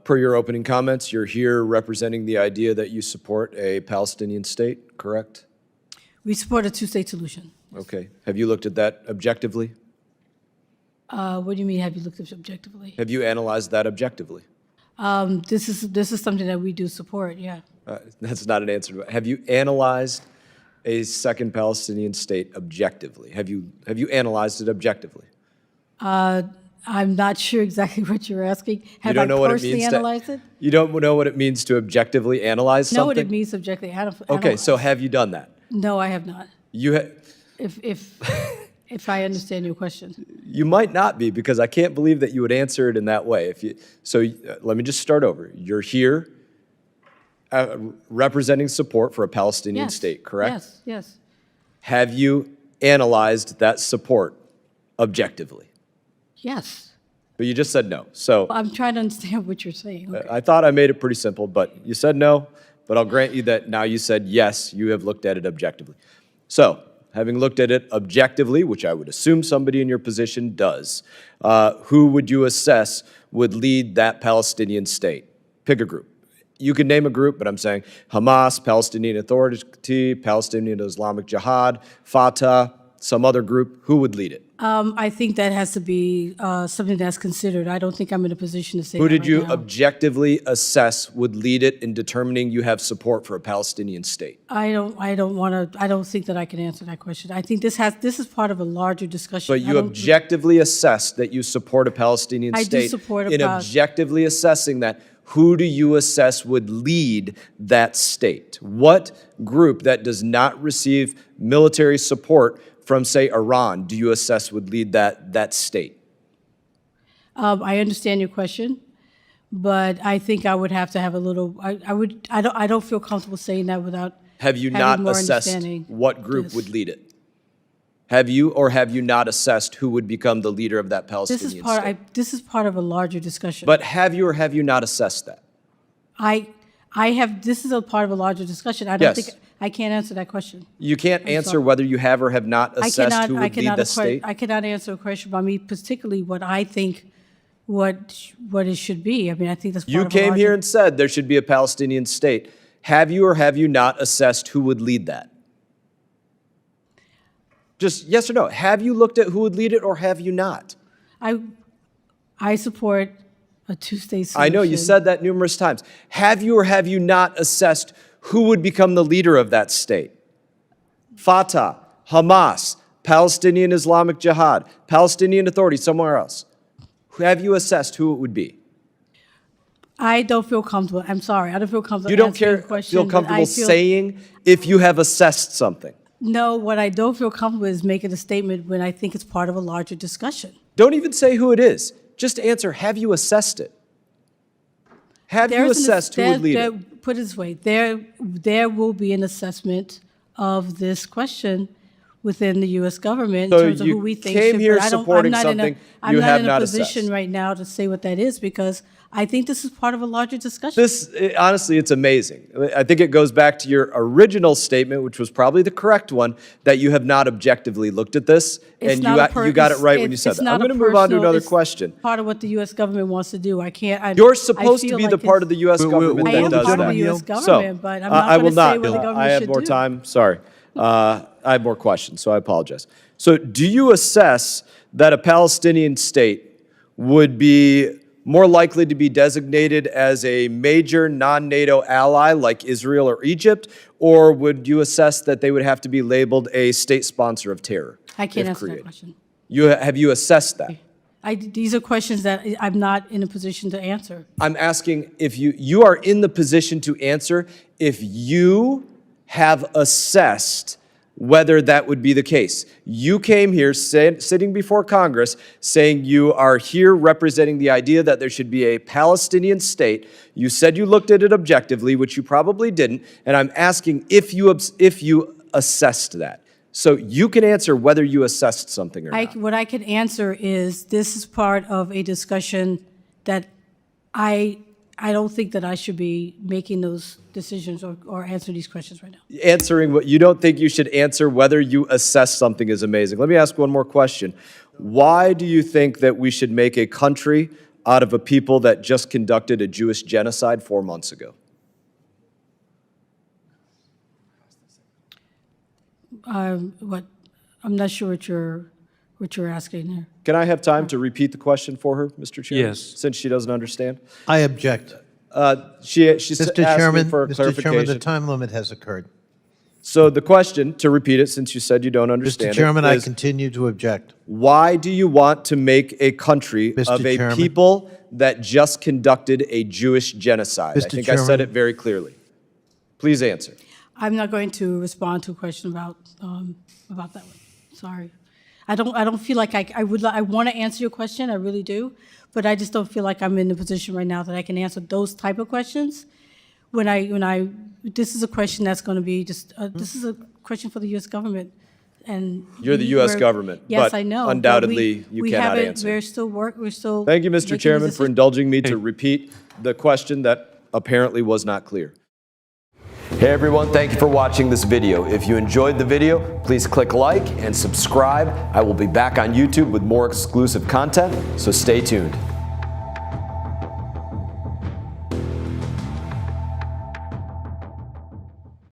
Per your opening comments, you're here representing the idea that you support a Palestinian state, correct? We support a two-state solution. Okay. Have you looked at that objectively? What do you mean, have you looked at it objectively? Have you analyzed that objectively? This is something that we do support, yeah. That's not an answer. Have you analyzed a second Palestinian state objectively? Have you analyzed it objectively? I'm not sure exactly what you're asking. Have You I don't know what it personally means analyzed it? You don't know what it means to objectively analyze Know something? what it means subjectively. Okay, so have you done that? No, I have not. You If I understand your question. You might not be, because I can't believe that you would answer it in that way. Let me just start over. You're here representing support for a Palestinian Yes. state, correct? Yes, yes. Have you analyzed that support objectively? Yes. But you just said no. So I'm trying to understand what you're saying. Okay. I thought I made it pretty simple, but you said no. But I'll grant you that now you said yes, you have looked at it objectively. So, having looked at it objectively, which I would assume somebody in your position does, who would you assess would lead that Palestinian state? Pick a group. You can name a group, but I'm saying Hamas, Palestinian Authority, Palestinian Islamic Jihad, Fatah, some other group. Who would lead it? I think that has to be something that's considered. I don't think I'm in a position to say Who that did you right now. objectively assess would lead it in determining you have support for a Palestinian state? I don't think that I can answer that question. I think this is part of a larger discussion. But you objectively assessed that you support a Palestinian I do state. support a In objectively assessing that, who do you assess would lead that state? What group that does not receive military support from, say, Iran, do you assess would lead that state? I understand your question, but I think I would have to have a little. I don't feel comfortable saying that without. Have you having not more assessed understanding what group this. would lead it? Have you or have you not assessed who would become the leader of that Palestinian state? This is part of a larger discussion. But have you or have you not assessed that? I have. This is a part of a larger discussion. I don't think I can't answer that question. You can't answer sorry. whether you have or have not assessed who would lead the state? I cannot answer a question about me, particularly what I think, what it should be. I mean, I think that's part You of a came larger. here and said there should be a Palestinian state. Have you or have you not assessed who would lead that? Just yes or no. Have you looked at who would lead it or have you not? I support a two-state solution. I know you said that numerous times. Have you or have you not assessed who would become the leader of that state? Fatah, Hamas, Palestinian Islamic Jihad, Palestinian Authority, somewhere else. Have you assessed who it would be? I don't feel comfortable. I'm sorry. I don't feel comfortable. You don't answering the question, feel but comfortable saying if you have assessed something. No, what I don't feel comfortable is making a statement when I think it's part of a larger discussion. Don't even say who it is. Just answer, have you assessed it? Have you assessed who would lead it? Put it this way, there will be an assessment of this question within the U.S. government in terms of who we think came should. here But supporting something you have not I'm not in a position assessed. right now to say what that is because I think this is part of a larger discussion. Honestly, it's amazing. I think it goes back to your original statement, which was probably the correct one, that you have not objectively looked at this, and you got it right when you said that. I'm going to move on to another question. Part of what the U.S. government wants to do. You're supposed to be the part of the U.S. government I that am does part that. of the U.S. government, but I'm not I going will to not. say what the government I have should more do. time. Sorry. I have more questions, so I apologize. So do you assess that a Palestinian state would be more likely to be designated as a major non-NATO ally like Israel or Egypt, or would you assess that they would have to be labeled a state sponsor of terror? I can't if answer created? that question. Have you assessed that? These are questions that I'm not in a position to answer. I'm asking if you are in the position to answer if you have assessed whether that would be the case. You came here sitting before Congress saying you are here representing the idea that there should be a Palestinian state. You said you looked at it objectively, which you probably didn't, and I'm asking if you assessed that. So you can answer whether you assessed something or not. What I can answer is this is part of a discussion that I don't think that I should be making those decisions or answering these questions right now. Answering what you don't think you should answer whether you assess something is amazing. Let me ask one more question. Why do you think that we should make a country out of a people that just conducted a Jewish genocide 4 months ago? What, I'm not sure what you're asking here. Can I have time to repeat the question for her, Mr. Chairman? Yes. Since she doesn't understand. I object. She Mr. asked Chairman, me for a Mr. Chairman, the clarification. time limit has occurred. So the question, to repeat it, since you said you don't understand Mr. Chairman, it, I is continue to object. why do you want to make a country Mr. of a Chairman. people that just conducted a Jewish genocide? I Mr. think I said Chairman. it very clearly. Please answer. I'm not going to respond to a question about that one. Sorry. I don't feel like I want to answer your question, I really do, but I just don't feel like I'm in the position right now that I can answer those type of questions. This is a question that's going to be just, this is a question for the U.S. government. And You're the U.S. government, yes, but I know. but undoubtedly you we cannot haven't- answer. We're still. Thank you, making Mr. the Chairman, for decision. indulging me to repeat the question that apparently was not clear. Hey everyone, thank you for watching this video. If you enjoyed the video, please click like and subscribe. I will be back on YouTube with more exclusive content, so stay tuned.